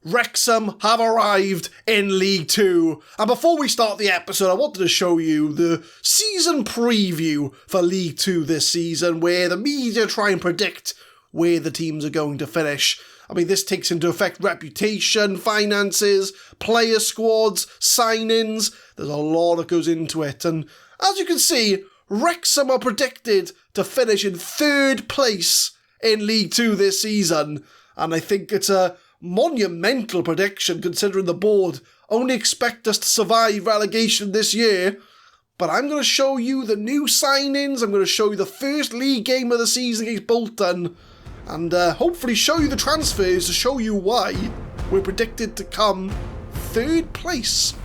Wrexham have arrived in League 2. And before we start the episode, I wanted to show you the season preview for League 2 this season, where the media try and predict where the teams are going to finish. I mean, this takes into effect reputation, finances, player squads, signings. There's a lot that goes into it. And as you can see, Wrexham are predicted to finish in 3rd place in League 2 this season. And I think it's a monumental prediction, considering the board only expect us to survive relegation this year. But I'm going to show you the new signings. I'm going to show you the first league game of the season against Bolton, and hopefully show you the transfers to show you why we're predicted to come 3rd place.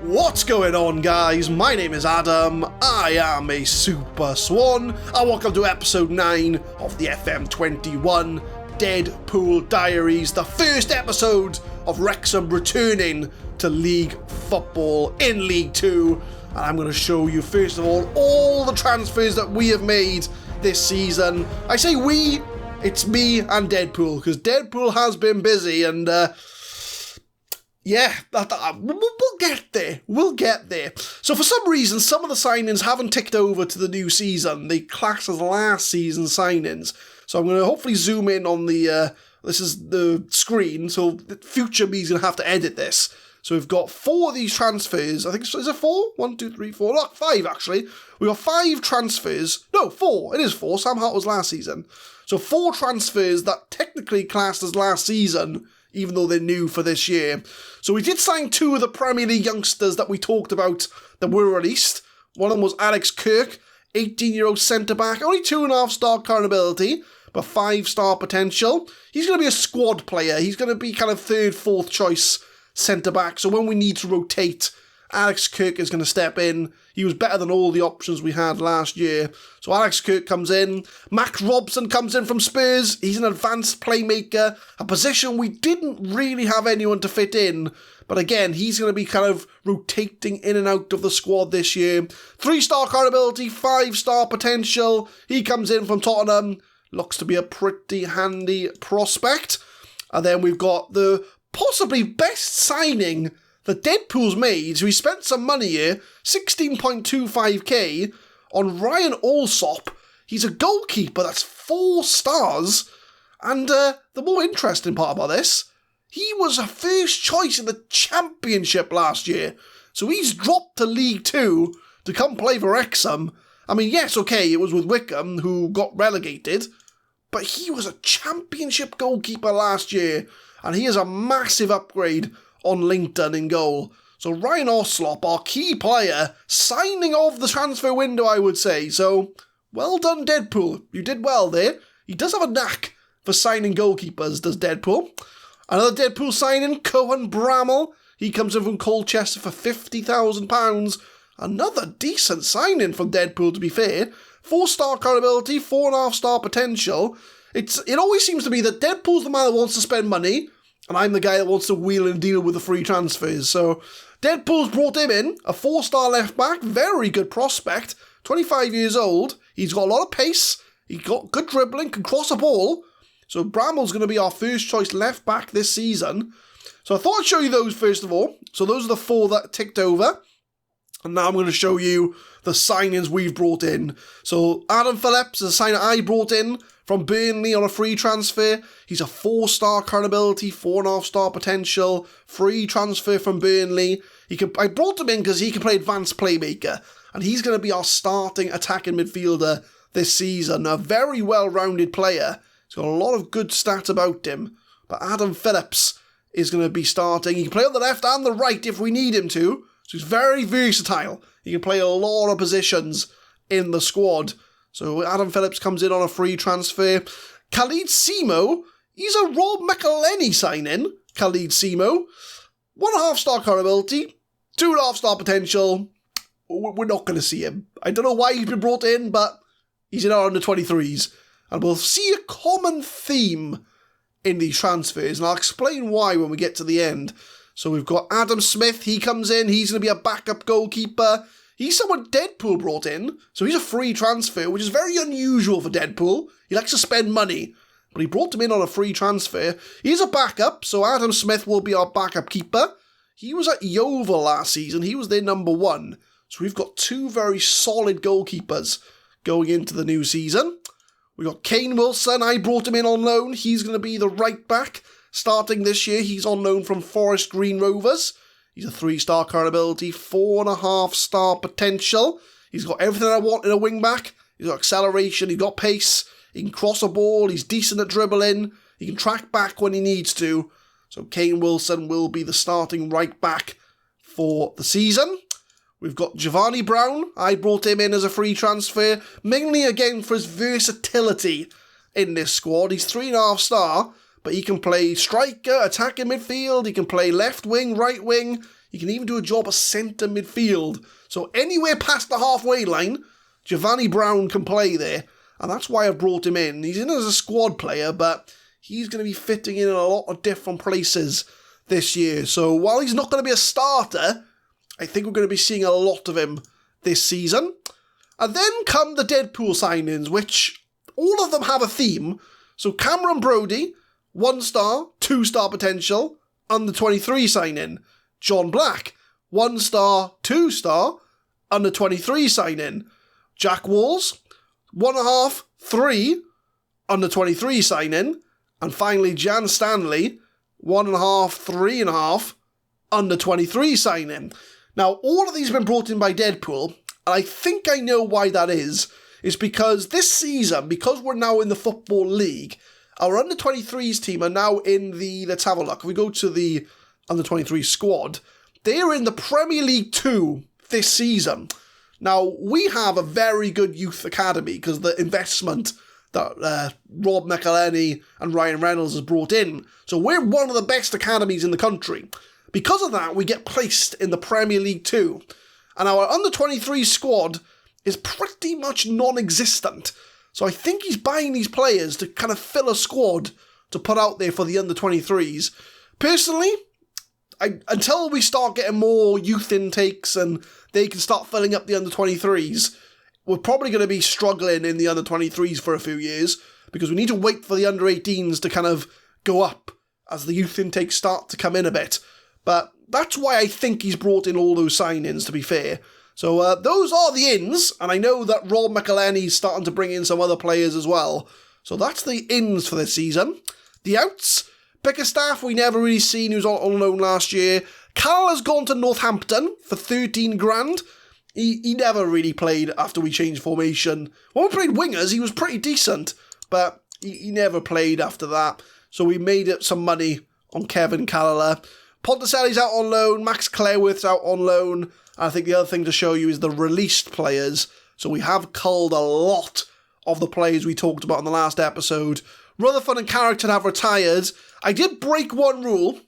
What's going on, guys? My name is Adam, I am a Super Swan, and welcome to episode 9 of the FM21 Deadpool Diaries, the first episode of Wrexham returning to league football in League 2. And I'm going to show you, first of all the transfers that we have made this season. I say we, it's me and Deadpool, because Deadpool has been busy, and we'll get there. We'll get there. So for some reason, some of the signings haven't ticked over to the new season. They class as last season signings. So I'm going to hopefully zoom in on this is the screen, so the future me's going to have to edit this. So we've got 4 of these transfers. I think, is it 4? 1, 2, 3, 4. No, 5 actually. We've got 5 transfers. No, 4. It is 4. Sam Hart was last season. So 4 transfers that technically classed as last season, even though they're new for this year. So we did sign 2 of the Premier League youngsters that we talked about that were released. One of them was Alex Kirk, 18-year-old centre-back, only 2.5-star current ability, but 5-star potential. He's going to be a squad player. He's going to be kind of 3rd, 4th choice centre-back. So when we need to rotate, Alex Kirk is going to step in. He was better than all the options we had last year. So Alex Kirk comes in. Max Robson comes in from Spurs. He's an advanced playmaker, a position we didn't really have anyone to fit in. But again, he's going to be kind of rotating in and out of the squad this year. 3-star current ability, 5-star potential. He comes in from Tottenham. Looks to be a pretty handy prospect. And then we've got the possibly best signing that Deadpool's made. So he spent some money here, 16.25k, on Ryan Allsop. He's a goalkeeper, that's 4 stars. And the more interesting part about this, he was a first choice in the Championship last year. So he's dropped to League 2 to come play for Wrexham. I mean, yes, okay, it was with Wycombe, who got relegated, but he was a Championship goalkeeper last year, and he is a massive upgrade on LinkedIn in goal. So Ryan Oslop, our key player, signing of the transfer window, I would say. So, well done, Deadpool. You did well there. He does have a knack for signing goalkeepers, does Deadpool. Another Deadpool signing, Cohen Bramall. He comes in from Colchester for £50,000. Another decent signing from Deadpool, to be fair. 4-star current ability, 4.5-star potential. It always seems to be that Deadpool's the man that wants to spend money, and I'm the guy that wants to wheel and deal with the free transfers. So Deadpool's brought him in, a 4-star left back, very good prospect, 25 years old. He's got a lot of pace, he's got good dribbling, can cross a ball. So Bramall's going to be our first choice left back this season. So I thought I'd show you those first of all. So those are the 4 that ticked over. And now I'm going to show you the signings we've brought in. So Adam Phillips is a signer I brought in from Burnley on a free transfer. He's a 4-star current ability, 4.5-star potential, free transfer from Burnley. I brought him in because he can play advanced playmaker, and he's going to be our starting attacking midfielder this season. A very well-rounded player. He's got a lot of good stats about him. But Adam Phillips is going to be starting. He can play on the left and the right if we need him to. So he's very versatile. He can play a lot of positions in the squad. So Adam Phillips comes in on a free transfer. Khalid Simo, he's a Rob McElhenney sign-in. Khalid Simo, 1.5-star current ability, 2.5-star potential. We're not going to see him. I don't know why he's been brought in, but he's in our under-23s. And we'll see a common theme in these transfers, and I'll explain why when we get to the end. So we've got Adam Smith, he comes in, he's going to be a backup goalkeeper. He's someone Deadpool brought in, so he's a free transfer, which is very unusual for Deadpool. He likes to spend money, but he brought him in on a free transfer. He's a backup, so Adam Smith will be our backup keeper. He was at Yeovil last season. He was their number 1. So we've got 2 very solid goalkeepers going into the new season. We got Kane Wilson. I brought him in on loan. He's going to be the right back. Starting this year, he's on loan from Forest Green Rovers. He's a 3-star current ability, 4.5-star potential. He's got everything I want in a wing back. He's got acceleration, he's got pace, he can cross a ball, he's decent at dribbling, he can track back when he needs to. So Kane Wilson will be the starting right back for the season. We've got Giovanni Brown. I brought him in as a free transfer, mainly again for his versatility in this squad. He's 3.5-star, but he can play striker, attacking midfield, he can play left wing, right wing, he can even do a job at centre midfield. So anywhere past the halfway line, Giovanni Brown can play there, and that's why I've brought him in. He's in as a squad player, but he's going to be fitting in a lot of different places this year. So while he's not going to be a starter, I think we're going to be seeing a lot of him this season. And then come the Deadpool signings, which all of them have a theme. So Cameron Brodie, 1-star, 2-star potential, under 23 signing. John Black, 1-star, 2-star, under 23 signing. Jack Walls, 1.5, 3, under 23 signing. And finally Jan Stanley, 1.5, 3.5, under 23 signing. Now, all of these have been brought in by Deadpool, and I think I know why that is. It's because this season, because we're now in the Football League, our under-23s team are now in the, let's have a look, if we go to the under-23 squad, they're in the Premier League 2 this season. Now, we have a very good youth academy because the investment that Rob McElhenney and Ryan Reynolds has brought in. So we're one of the best academies in the country. Because of that, we get placed in the Premier League 2. And our under-23 squad is pretty much non-existent. So I think he's buying these players to kind of fill a squad to put out there for the under-23s. Personally, until we start getting more youth intakes and they can start filling up the under-23s, we're probably going to be struggling in the under-23s for a few years because we need to wait for the under-18s to kind of go up as the youth intakes start to come in a bit. But that's why I think he's brought in all those sign-ins, to be fair. So those are the ins, and I know that Rob McElhenney's starting to bring in some other players as well. So that's the ins for this season. The outs, Bickerstaff we never really seen, who was on loan last year. Carroll has gone to Northampton for 13 grand. He never really played after we changed formation. When we played wingers, he was pretty decent, but he never played after that. So we made up some money on Kevin Carroll. Ponticelli's out on loan, Max Clareworth's out on loan. I think the other thing to show you is the released players. So we have culled a lot of the players we talked about in the last episode. Rutherford and Carrington have retired. I did break one rule,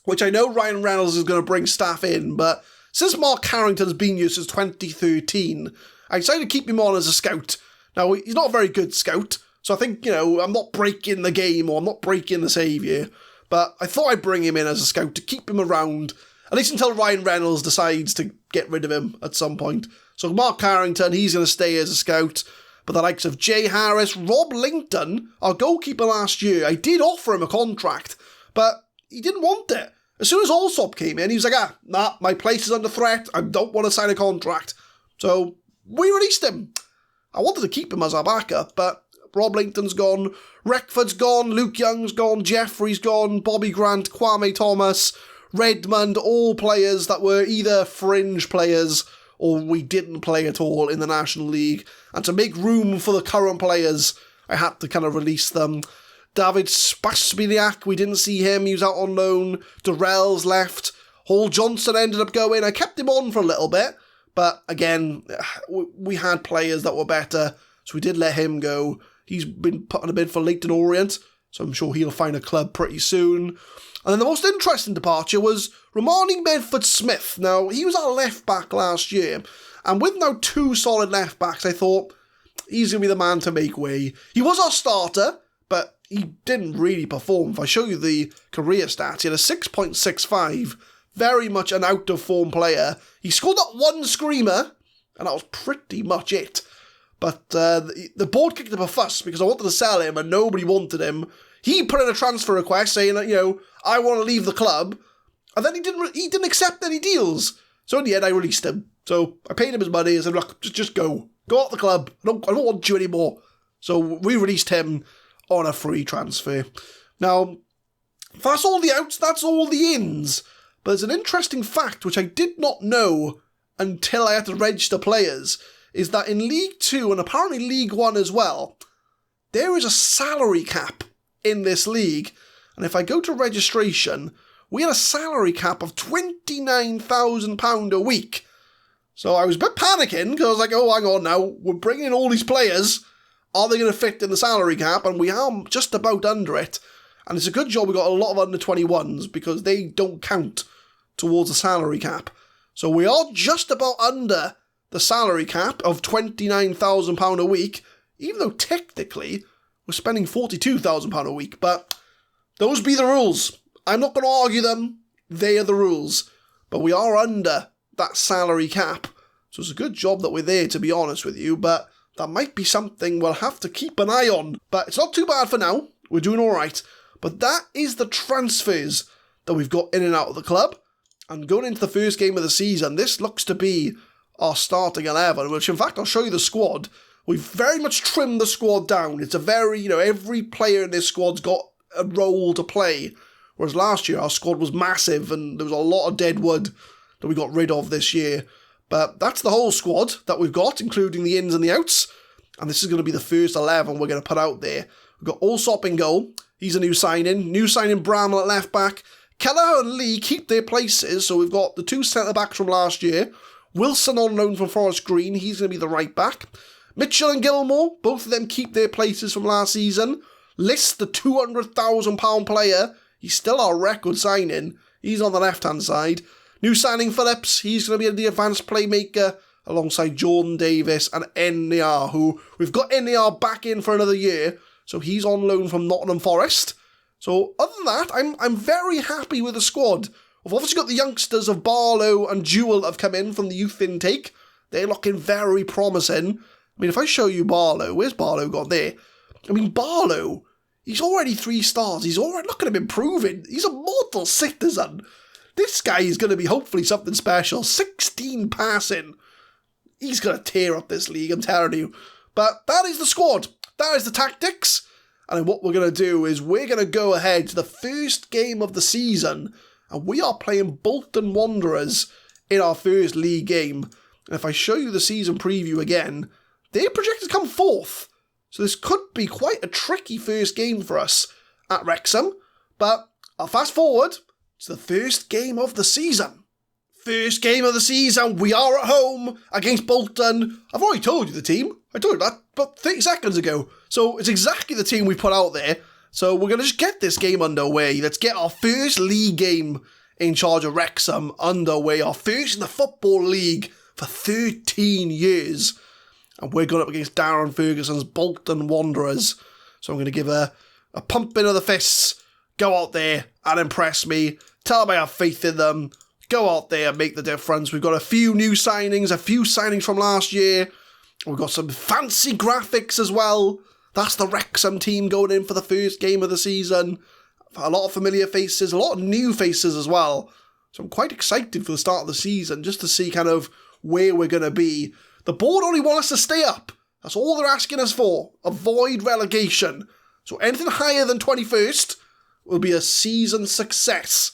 which I know Ryan Reynolds is going to bring staff in, but since Mark Carrington's been here since 2013, I decided to keep him on as a scout. Now, he's not a very good scout, so I think, I'm not breaking the game or I'm not breaking the save here, but I thought I'd bring him in as a scout to keep him around, at least until Ryan Reynolds decides to get rid of him at some point. So Mark Carrington, he's going to stay as a scout. But the likes of Jay Harris, Rob Linton, our goalkeeper last year, I did offer him a contract, but he didn't want it. As soon as Allsop came in, he was like, nah, my place is under threat, I don't want to sign a contract. So we released him. I wanted to keep him as our backup, but Rob Linton's gone, Reckford's gone, Luke Young's gone, Jeffrey's gone, Bobby Grant, Kwame Thomas, Redmond, all players that were either fringe players or we didn't play at all in the National League. And to make room for the current players, I had to kind of release them. David Spasbiliak, we didn't see him, he was out on loan. Durrell's left. Hall Johnson ended up going. I kept him on for a little bit, but again, we had players that were better, so we did let him go. He's been put on a bid for Leyton Orient, so I'm sure he'll find a club pretty soon. And then the most interesting departure was Romani Medford-Smith. Now, he was our left-back last year, and with now two solid left-backs, I thought he's going to be the man to make way. He was our starter, but he didn't really perform. If I show you the career stats, he had a 6.65, very much an out-of-form player. He scored that one screamer And that was pretty much it. But the board kicked up a fuss because I wanted to sell him and nobody wanted him. He put in a transfer request saying that, I want to leave the club. And then he didn't accept any deals. So in the end, I released him. So I paid him his money and said, look, just go. Go out the club. I don't want you anymore. So we released him on a free transfer. Now, that's all the outs, that's all the ins. But there's an interesting fact which I did not know until I had to register players, is that in League 2 and apparently League 1 as well, there is a salary cap in this league. And if I go to registration, we had a salary cap of £29,000 a week. So I was a bit panicking because I was like, oh, hang on now, we're bringing in all these players. Are they going to fit in the salary cap? And we are just about under it. And it's a good job we got a lot of under-21s because they don't count towards the salary cap. So we are just about under the salary cap of £29,000 a week, even though technically we're spending £42,000 a week. But those be the rules. I'm not going to argue them. They are the rules. But we are under that salary cap. So it's a good job that we're there, to be honest with you. But that might be something we'll have to keep an eye on. But it's not too bad for now. We're doing all right. But that is the transfers that we've got in and out of the club. And going into the first game of the season, this looks to be our starting 11, which in fact I'll show you the squad. We've very much trimmed the squad down. It's a very, every player in this squad's got a role to play. Whereas last year our squad was massive and there was a lot of dead wood that we got rid of this year. But that's the whole squad that we've got, including the ins and the outs. And this is going to be the first 11 we're going to put out there. We've got Allsop in goal. He's a new signing. New signing Bramall at left back. Kelleher and Lee keep their places. So we've got the two centre-backs from last year. Wilson on loan from Forest Green. He's going to be the right back. Mitchell and Gilmore, both of them keep their places from last season. List, the £200,000 player. He's still our record signing. He's on the left-hand side. New signing Phillips, he's going to be the advanced playmaker alongside Jordan Davis and NDR, who we've got NDR back in for another year, so he's on loan from Nottingham Forest. So other than that, I'm very happy with the squad. We've obviously got the youngsters of Barlow and Jewell that have come in from the youth intake. They're looking very promising. I mean, if I show you Barlow, where's Barlow gone there? I mean, Barlow, he's already 3 stars. He's already, look at him improving. He's a model citizen. This guy is going to be hopefully something special. 16 passing. He's going to tear up this league, I'm telling you. But that is the squad. That is the tactics. And then what we're going to do is we're going to go ahead to the first game of the season. And we are playing Bolton Wanderers in our first league game. And if I show you the season preview again, they're projected to come 4th. So this could be quite a tricky first game for us at Wrexham. But I'll fast forward. It's the first game of the season. First game of the season, we are at home against Bolton. I've already told you the team. I told you that about 30 seconds ago. So it's exactly the team we put out there. So we're going to just get this game underway. Let's get our first league game in charge of Wrexham underway. Our first in the Football League for 13 years. And we're going up against Darren Ferguson's Bolton Wanderers. So I'm going to give a pumping of the fists. Go out there and impress me. Tell them I have faith in them. Go out there and make the difference. We've got a few new signings, a few signings from last year. We've got some fancy graphics as well. That's the Wrexham team going in for the first game of the season. A lot of familiar faces, a lot of new faces as well. So I'm quite excited for the start of the season just to see kind of where we're going to be. The board only want us to stay up. That's all they're asking us for. Avoid relegation. So anything higher than 21st will be a season success.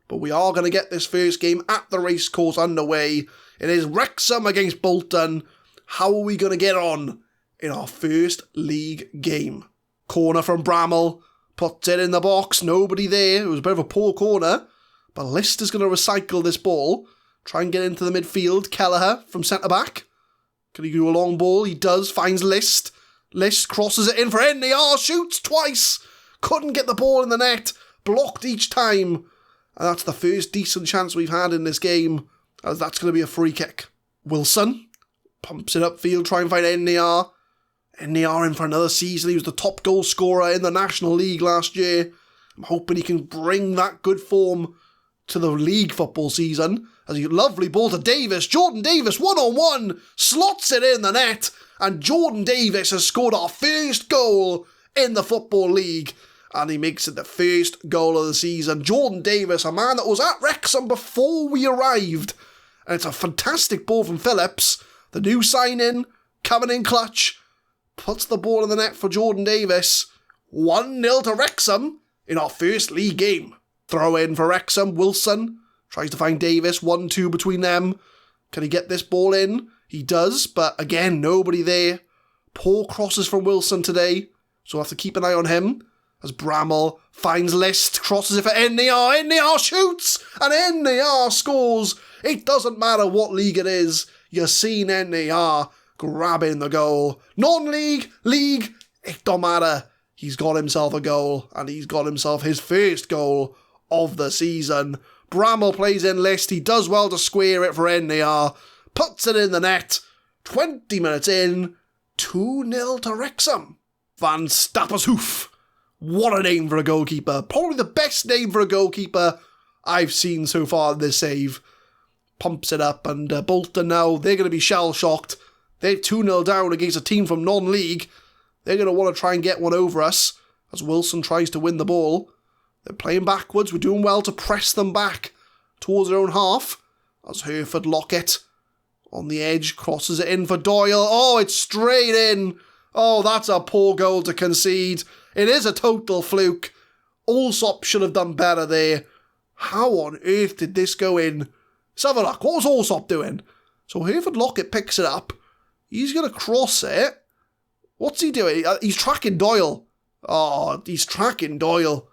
But we are going to get this first game at the racecourse underway. It is Wrexham against Bolton. How are we going to get on in our first league game? Corner from Bramall. Puts it in the box. Nobody there. It was a bit of a poor corner. But Lister's going to recycle this ball. Try and get into the midfield. Kelleher from centre-back. Can he do a long ball? He does. Finds List. List crosses it in for NDR. Shoots twice. Couldn't get the ball in the net. Blocked each time. And that's the first decent chance we've had in this game. As that's going to be a free kick. Wilson pumps it upfield. Try and find NDR. NDR in for another season. He was the top goal scorer in the National League last year. I'm hoping he can bring that good form to the league football season. As a lovely ball to Davis. Jordan Davis, 1-on-1, slots it in the net. And Jordan Davis has scored our first goal in the Football League. And he makes it the first goal of the season. Jordan Davis, a man that was at Wrexham before we arrived. And it's a fantastic ball from Phillips. The new signing, coming in clutch. Puts the ball in the net for Jordan Davis. 1-0 to Wrexham in our first league game. Throw in for Wrexham. Wilson tries to find Davis. 1-2 between them. Can he get this ball in? He does, but again, nobody there. Poor crosses from Wilson today, so we'll have to keep an eye on him. As Bramall finds List, crosses it for NAR. NAR shoots, and NAR scores. It doesn't matter what league it is. You've seen NAR grabbing the goal. Non-league, league, it don't matter. He's got himself a goal, and he's got himself his first goal of the season. Bramall plays in List. He does well to square it for NAR. Puts it in the net. 20 minutes in. 2-0 to Wrexham. Van Stappershoef. What a name for a goalkeeper. Probably the best name for a goalkeeper I've seen so far in this save. Pumps it up, and Bolton now, they're going to be shell-shocked. They're 2-0 down against a team from non-league. They're going to want to try and get one over us as Wilson tries to win the ball. They're playing backwards. We're doing well to press them back towards their own half. As Hereford Lockett on the edge crosses it in for Doyle. Oh, it's straight in. Oh, that's a poor goal to concede. It is a total fluke. Allsop should have done better there. How on earth did this go in? Let's have a look. What was Allsop doing? So Hereford Lockett picks it up. He's going to cross it. What's he doing? He's tracking Doyle. Oh, he's tracking Doyle.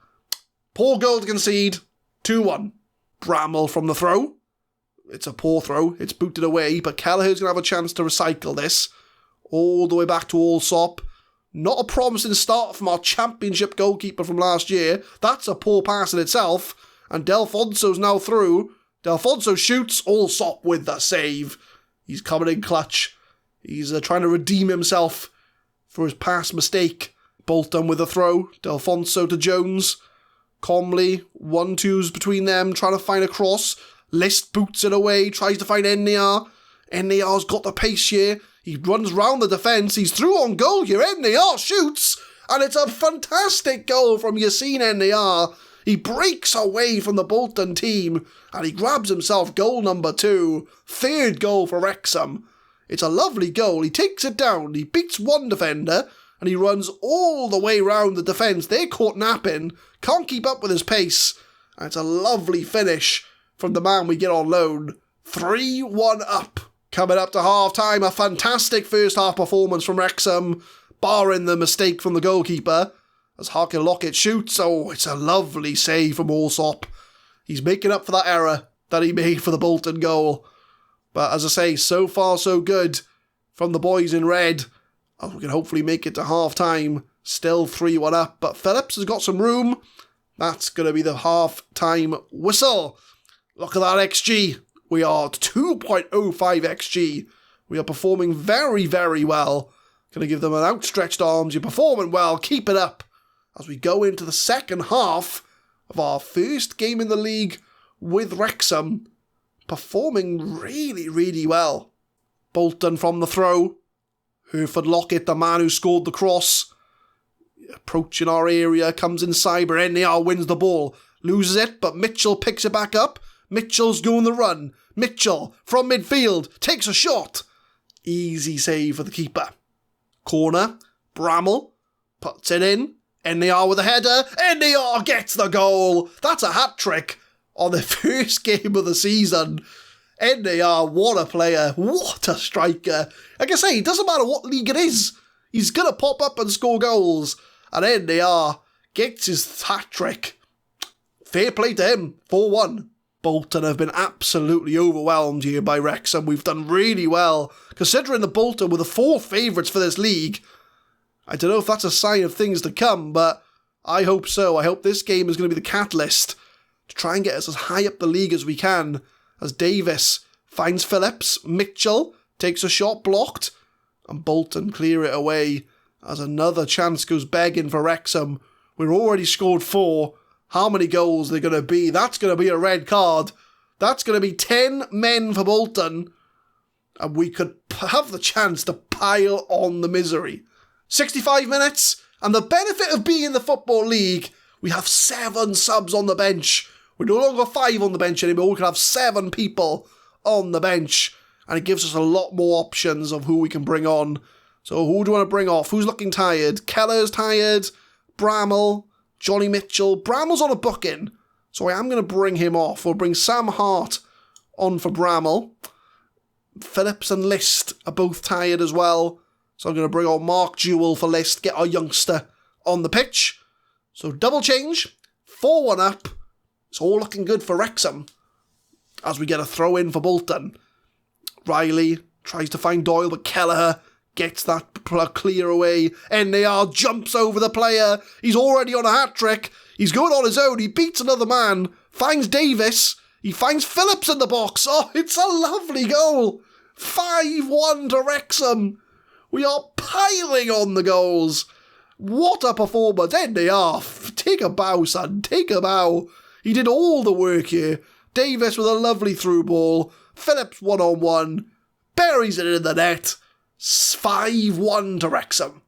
Poor goal to concede. 2-1. Bramall from the throw. It's a poor throw. It's booted away, but Kelleher's going to have a chance to recycle this. All the way back to Allsop. Not a promising start from our championship goalkeeper from last year. That's a poor pass in itself. And Delfonso's now through. Delfonso shoots. Allsop with the save. He's coming in clutch. He's trying to redeem himself for his past mistake. Bolton with a throw. Delfonso to Jones. Comley, 1-2s between them, trying to find a cross. List boots it away, tries to find NAR. NAR's got the pace here. He runs round the defence. He's through on goal here. NAR shoots, and it's a fantastic goal from Yassine NAR. He breaks away from the Bolton team, and he grabs himself goal number 2. Third goal for Wrexham. It's a lovely goal. He takes it down. He beats one defender, and he runs all the way round the defence. They're caught napping. Can't keep up with his pace. And it's a lovely finish from the man we get on loan. 3-1 up. Coming up to half-time, a fantastic first-half performance from Wrexham, barring the mistake from the goalkeeper. As Harkin Lockett shoots, oh, it's a lovely save from Allsop. He's making up for that error that he made for the Bolton goal. But as I say, so far so good from the boys in red. Oh, we can hopefully make it to half-time. Still 3-1 up, but Phillips has got some room. That's going to be the half-time whistle. Look at that XG. We are 2.05 XG. We are performing very, very well. Going to give them an outstretched arms. You're performing well. Keep it up as we go into the second half of our first game in the league with Wrexham. Performing really, really well. Bolton from the throw. Hereford Lockett, the man who scored the cross. Approaching our area, comes inside, but NAR wins the ball. Loses it, but Mitchell picks it back up. Mitchell's doing the run. Mitchell, from midfield, takes a shot. Easy save for the keeper. Corner, Bramall, puts it in. NAR with a header. NAR gets the goal. That's a hat-trick on the first game of the season. NAR, what a player. What a striker. Like I say, it doesn't matter what league it is. He's going to pop up and score goals. And NAR gets his hat-trick. Fair play to him. 4-1. Bolton have been absolutely overwhelmed here by Wrexham. We've done really well. Considering the Bolton were the 4th favourites for this league. I don't know if that's a sign of things to come, but I hope so. I hope this game is going to be the catalyst to try and get us as high up the league as we can. As Davis finds Phillips. Mitchell takes a shot blocked. And Bolton clear it away as another chance goes begging for Wrexham. We're already scored 4. how many goals they're going to be. That's going to be a red card. That's going to be 10 men for Bolton. And we could have the chance to pile on the misery. 65 minutes, and the benefit of being in the Football League, we have 7 subs on the bench. We're no longer 5 on the bench anymore. We can have 7 people on the bench. And it gives us a lot more options of who we can bring on. So who do you want to bring off? Who's looking tired? Keller's tired. Bramall. Johnny Mitchell. Bramall's on a booking. So I am going to bring him off. We'll bring Sam Hart on for Bramall. Phillips and List are both tired as well. So I'm going to bring on Mark Jewell for List. Get our youngster on the pitch. So double change. 4-1 up. It's all looking good for Wrexham. As we get a throw in for Bolton. Riley tries to find Doyle, but Kelleher gets that clear away. NAR jumps over the player. He's already on a hat-trick. He's going on his own. He beats another man. Finds Davis. He finds Phillips in the box. Oh, it's a lovely goal. 5-1 to Wrexham. We are piling on the goals. What a performance. NAR, take a bow, son. Take a bow. He did all the work here. Davis with a lovely through ball. Phillips 1-on-1. Buries it in the net. 5-1 to Wrexham.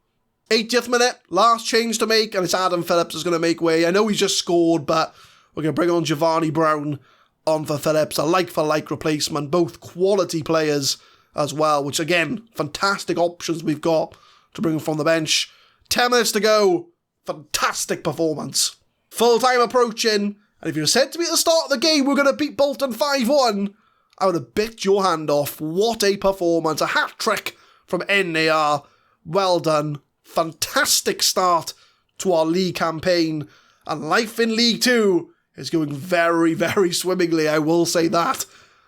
80th minute, last change to make, and it's Adam Phillips is going to make way. I know he's just scored, but we're going to bring on Giovanni Brown on for Phillips. A like-for-like replacement. Both quality players as well, which again, fantastic options we've got to bring from the bench. 10 minutes to go. Fantastic performance. Full time approaching. And if you said to me at the start of the game, we're going to beat Bolton 5-1, I would have bit your hand off. What a performance. A hat-trick from NAR. Well done. Fantastic start to our league campaign. And life in League 2 is going very, very swimmingly, I will say that.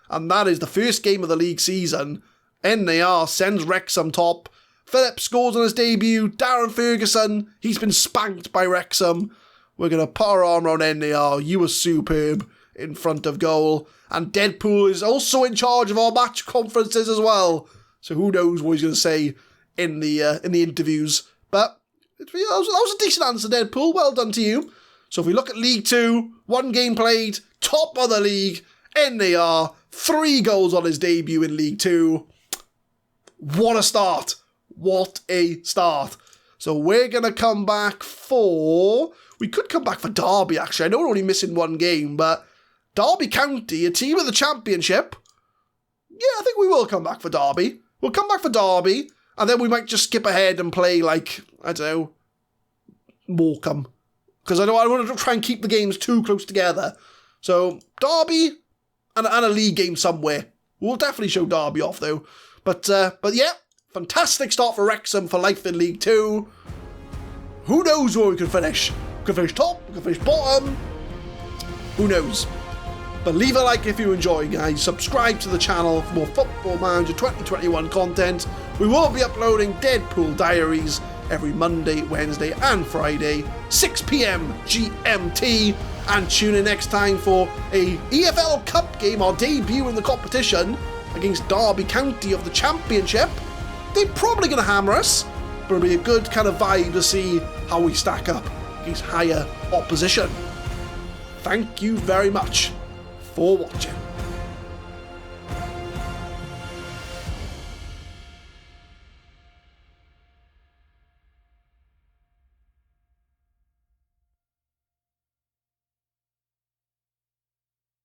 And that is the first game of the league season. NAR sends Wrexham top. Phillips scores on his debut. Darren Ferguson, he's been spanked by Wrexham. We're going to put our arm around NAR. You were superb in front of goal. And Deadpool is also in charge of our match conferences as well. So who knows what he's going to say in the interviews. But that was a decent answer, Deadpool. Well done to you. So if we look at League 2, 1 game played, top of the league, NAR, 3 goals on his debut in League 2. What a start. What a start. So we're going to come back for... We could come back for Derby, actually. I know we're only missing 1 game, but Derby County, a team of the Championship. Yeah, I think we will come back for Derby. We'll come back for Derby, and then we might just skip ahead and play, like, I don't know, Morecambe. Because I want to try and keep the games too close together. So, Derby and a league game somewhere. We'll definitely show Derby off, though. But yeah, fantastic start for Wrexham for life in League 2. Who knows where we can finish? We can finish top, we can finish bottom. Who knows? But leave a like if you enjoy, guys. Subscribe to the channel for more Football Manager 2021 content. We will be uploading Deadpool Diaries every Monday, Wednesday and Friday, 6 PM GMT. And tune in next time for a EFL Cup game, our debut in the competition, against Derby County of the Championship. They're probably going to hammer us, but it'll be a good kind of vibe to see how we stack up against higher opposition. Thank you very much for watching.